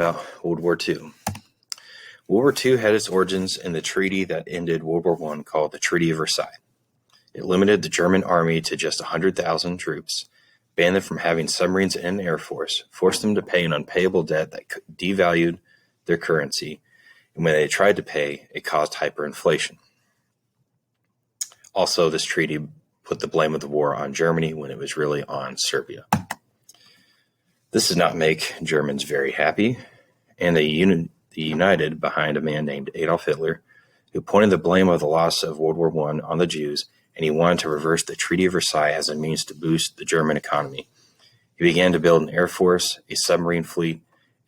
About World War II. World War II had its origins in the treaty that ended World War I called the Treaty of Versailles. It limited the German army to just 100,000 troops, banned them from having submarines and an air force, forced them to pay an unpayable debt that devalued their currency, and when they tried to pay, it caused hyperinflation. Also, this treaty put the blame of the war on Germany when it was really on Serbia. This did not make Germans very happy, and they united behind a man named Adolf Hitler, who pointed the blame of the loss of World War I on the Jews, and he wanted to reverse the Treaty of Versailles as a means to boost the German economy. He began to build an air force, a submarine fleet,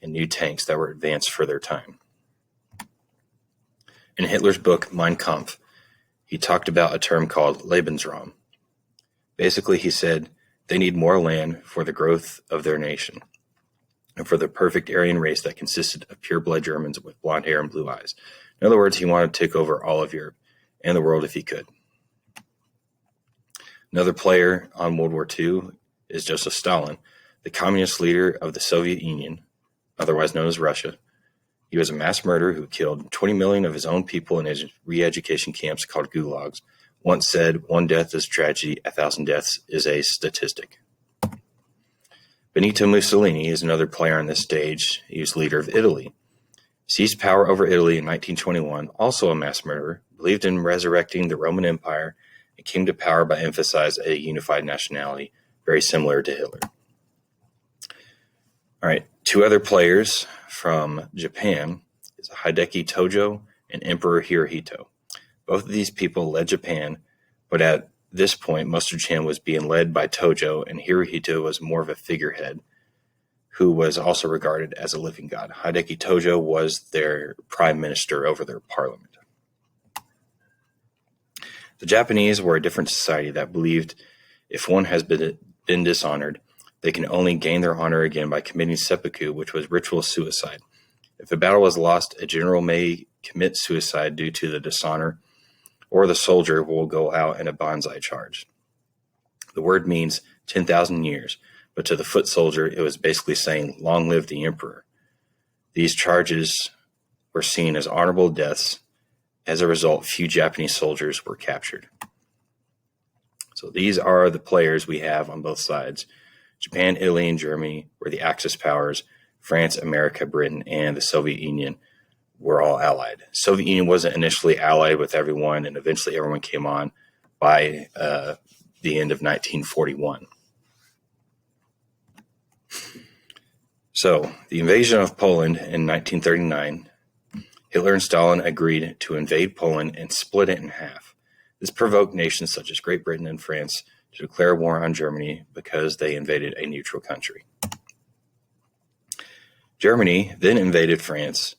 and new tanks that were advanced for their time. In Hitler's book Mein Kampf, he talked about a term called Lebensraum. Basically, he said they need more land for the growth of their nation and for the perfect Aryan race that consisted of pure-blood Germans with blonde hair and blue eyes. In other words, he wanted to take over all of Europe and the world if he could. Another player on World War II is Joseph Stalin, the communist leader of the Soviet Union, otherwise known as Russia. He was a mass murderer who killed 20 million of his own people in his re-education camps called gulags. Once said, 1 death is a tragedy, 1,000 deaths is a statistic. Benito Mussolini is another player on this stage. He was leader of Italy. Seized power over Italy in 1921, also a mass murderer, believed in resurrecting the Roman Empire, and came to power by emphasizing a unified nationality, very similar to Hitler. All right, 2 other players from Japan is Hideki Tojo and Emperor Hirohito. Both of these people led Japan, but at this point, most of Japan was being led by Tojo, and Hirohito was more of a figurehead who was also regarded as a living god. Hideki Tojo was their prime minister over their parliament. The Japanese were a different society that believed if one has been dishonored, they can only gain their honor again by committing seppuku, which was ritual suicide. If a battle was lost, a general may commit suicide due to the dishonor, or the soldier will go out in a banzai charge. The word means 10,000 years, but to the foot soldier, it was basically saying, long live the emperor. These charges were seen as honorable deaths. As a result, few Japanese soldiers were captured. So these are the players we have on both sides. Japan, Italy, and Germany were the Axis powers. France, America, Britain, and the Soviet Union were all allied. Soviet Union wasn't initially allied with everyone, and eventually everyone came on by the end of 1941. So, the invasion of Poland in 1939, Hitler and Stalin agreed to invade Poland and split it in half. This provoked nations such as Great Britain and France to declare war on Germany because they invaded a neutral country. Germany then invaded France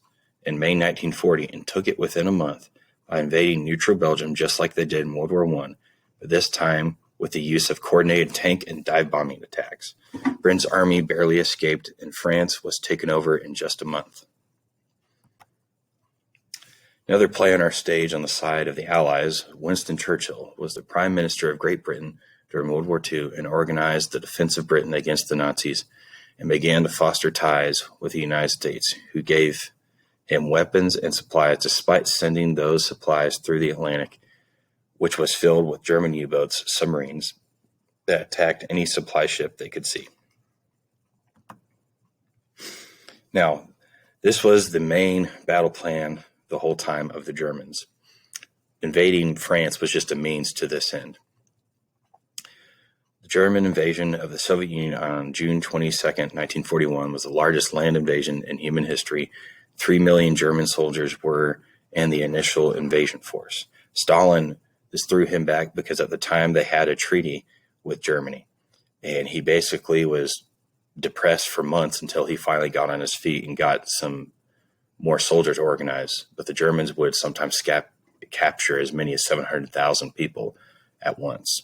in May 1940 and took it within a month by invading neutral Belgium just like they did in World War I, but this time with the use of coordinated tank and dive bombing attacks. Britain's army barely escaped, and France was taken over in just a month. Another player on our stage on the side of the Allies, Winston Churchill, was the Prime Minister of Great Britain during World War II and organized the defense of Britain against the Nazis and began to foster ties with the United States, who gave him weapons and supplies despite sending those supplies through the Atlantic, which was filled with German U-boats, submarines, that attacked any supply ship they could see. Now, this was the main battle plan the whole time of the Germans. Invading France was just a means to this end. The German invasion of the Soviet Union on June 22, 1941 was the largest land invasion in human history. 3 million German soldiers were in the initial invasion force. Stalin, this threw him back because at the time they had a treaty with Germany, and he basically was depressed for months until he finally got on his feet and got some more soldiers organized. But the Germans would sometimes capture as many as 700,000 people at once.